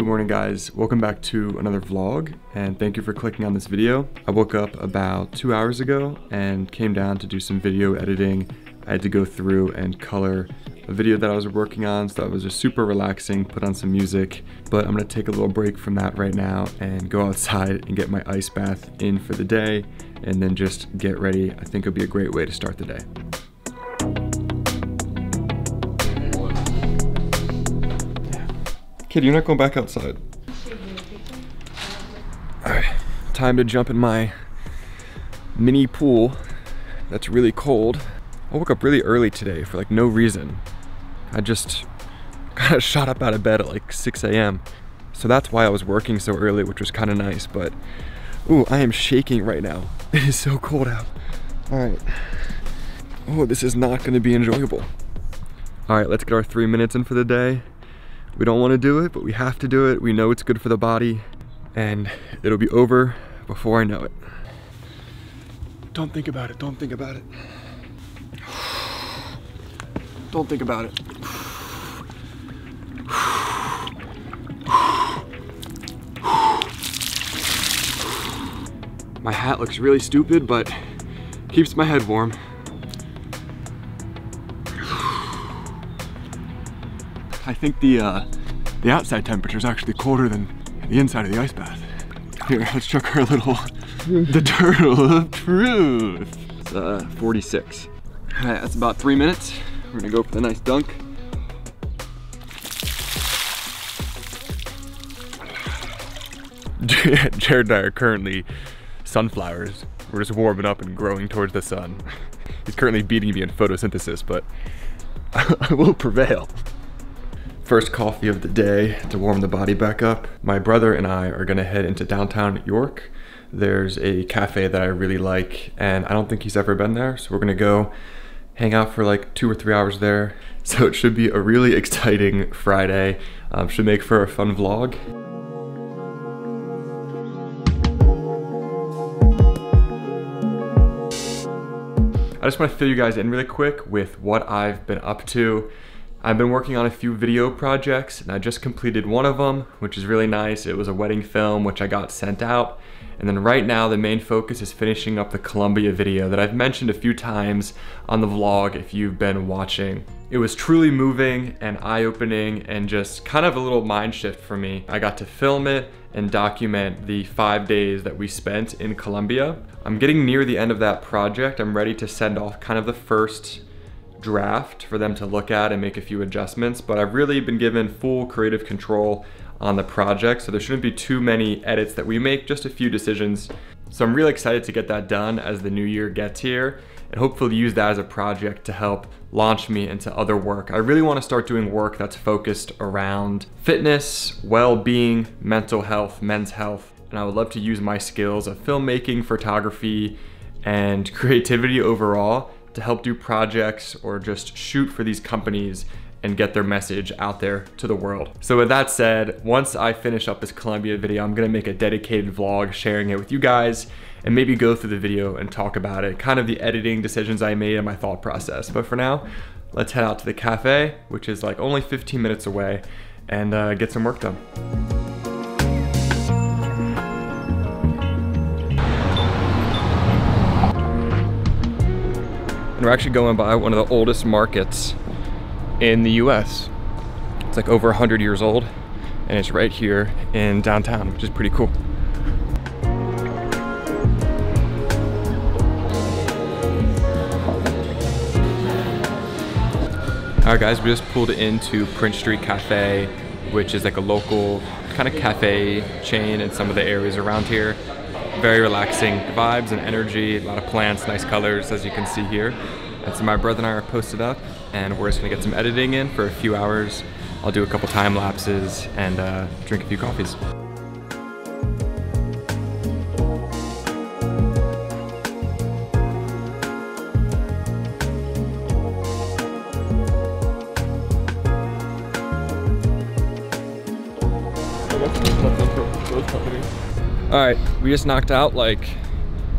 Good morning guys, welcome back to another vlog and thank you for clicking on this video. I woke up about 2 hours ago and came down to do some video editing. I had to go through and color a video that I was working on, so that was just super relaxing, put on some music, but I'm gonna take a little break from that right now and go outside and get my ice bath in for the day and then just get ready. I think it'll be a great way to start the day. Kid, you're not going back outside. All right, time to jump in my mini pool that's really cold. I woke up really early today for like no reason. I just kind of shot up out of bed at like 6 a.m. So that's why I was working so early, which was kind of nice, but ooh, I am shaking right now. It is so cold out. All right. Oh, this is not gonna be enjoyable. All right, let's get our 3 minutes in for the day. We don't want to do it, but we have to do it. We know it's good for the body and it'll be over before I know it. Don't think about it, don't think about it. Don't think about it. My hat looks really stupid, but keeps my head warm. I think the outside temperature is actually colder than the inside of the ice bath. Here, let's check our little, the turtle of truth. It's 46. All right, that's about 3 minutes. We're gonna go for the nice dunk. Jared and I are currently sunflowers. We're just warming up and growing towards the sun. He's currently beating me in photosynthesis, but I will prevail. First coffee of the day to warm the body back up. My brother and I are gonna head into downtown York. There's a cafe that I really like and I don't think he's ever been there, so we're gonna go hang out for like 2 or 3 hours there. So it should be a really exciting Friday. Should make for a fun vlog. I just want to fill you guys in really quick with what I've been up to. I've been working on a few video projects and I just completed one of them, which is really nice. It was a wedding film, which I got sent out. And then right now the main focus is finishing up the Colombia video that I've mentioned a few times on the vlog if you've been watching. It was truly moving and eye-opening and just kind of a little mind shift for me. I got to film it and document the 5 days that we spent in Colombia. I'm getting near the end of that project. I'm ready to send off kind of the first draft for them to look at and make a few adjustments, but I've really been given full creative control on the project, so there shouldn't be too many edits that we make, just a few decisions. So I'm really excited to get that done as the new year gets here and hopefully use that as a project to help launch me into other work. I really want to start doing work that's focused around fitness, well-being, mental health, men's health, and I would love to use my skills of filmmaking, photography, and creativity overall to help do projects or just shoot for these companies and get their message out there to the world. So with that said, once I finish up this Colombia video, I'm gonna make a dedicated vlog sharing it with you guys and maybe go through the video and talk about it, kind of the editing decisions I made and my thought process. But for now, let's head out to the cafe, which is like only 15 minutes away, and get some work done. And we're actually going by one of the oldest markets in the US. It's like over 100 years old and it's right here in downtown, which is pretty cool. All right guys, we just pulled into Prince Street Cafe, which is like a local kind of cafe chain in some of the areas around here. Very relaxing vibes and energy, a lot of plants, nice colors as you can see here. And so my brother and I are posted up and we're just gonna get some editing in for a few hours. I'll do a couple time lapses and drink a few coffees. All right, we just knocked out like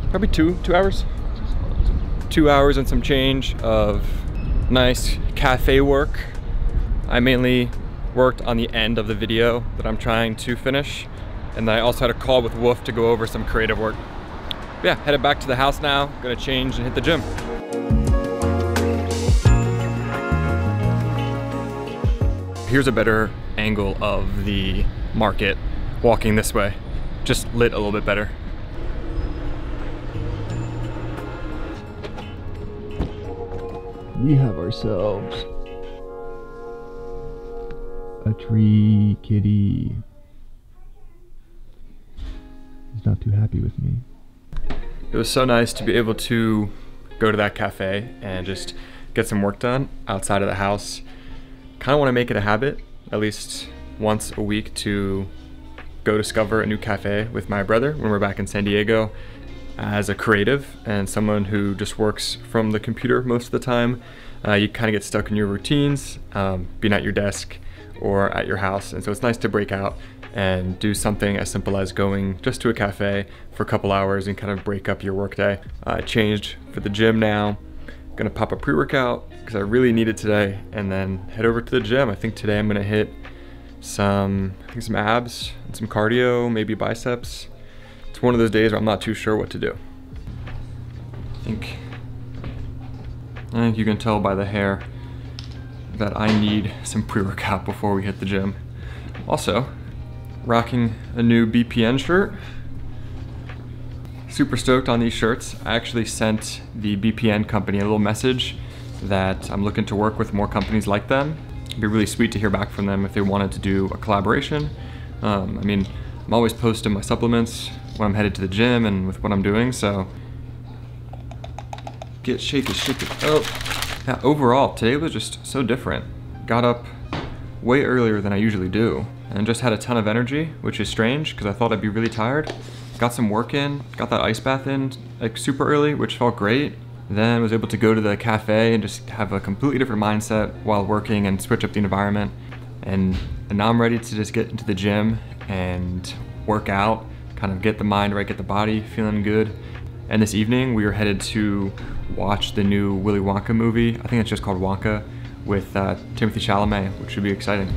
probably two hours. 2 hours and some change of nice cafe work. I mainly worked on the end of the video that I'm trying to finish. And then I also had a call with Wolf to go over some creative work. But yeah, headed back to the house now, gonna change and hit the gym. Here's a better angle of the market walking this way. Just lit a little bit better. We have ourselves a tree kitty. He's not too happy with me. It was so nice to be able to go to that cafe and just get some work done outside of the house. Kind of want to make it a habit, at least once a week, to go discover a new cafe with my brother when we're back in San Diego. As a creative and someone who just works from the computer most of the time, you kind of get stuck in your routines, being at your desk or at your house. And so it's nice to break out and do something as simple as going just to a cafe for a couple hours and kind of break up your workday. I changed for the gym now. Gonna pop a pre-workout because I really need it today, and then head over to the gym. I think today I'm gonna hit some abs and some cardio, maybe biceps. It's one of those days where I'm not too sure what to do. I think you can tell by the hair that I need some pre-workout before we hit the gym. Also, rocking a new BPN shirt. Super stoked on these shirts. I actually sent the BPN company a little message that I'm looking to work with more companies like them. It'd be really sweet to hear back from them if they wanted to do a collaboration. I mean, I'm always posting my supplements when I'm headed to the gym and with what I'm doing, so shake it. Oh, yeah, overall, today was just so different. Got up way earlier than I usually do and just had a ton of energy, which is strange because I thought I'd be really tired. Got some work in, got that ice bath in like super early, which felt great. Then was able to go to the cafe and just have a completely different mindset while working and switch up the environment. And now I'm ready to just get into the gym and work out, kind of get the mind right, get the body feeling good. And this evening we are headed to watch the new Willy Wonka movie. I think it's just called Wonka, with Timothée Chalamet, which should be exciting.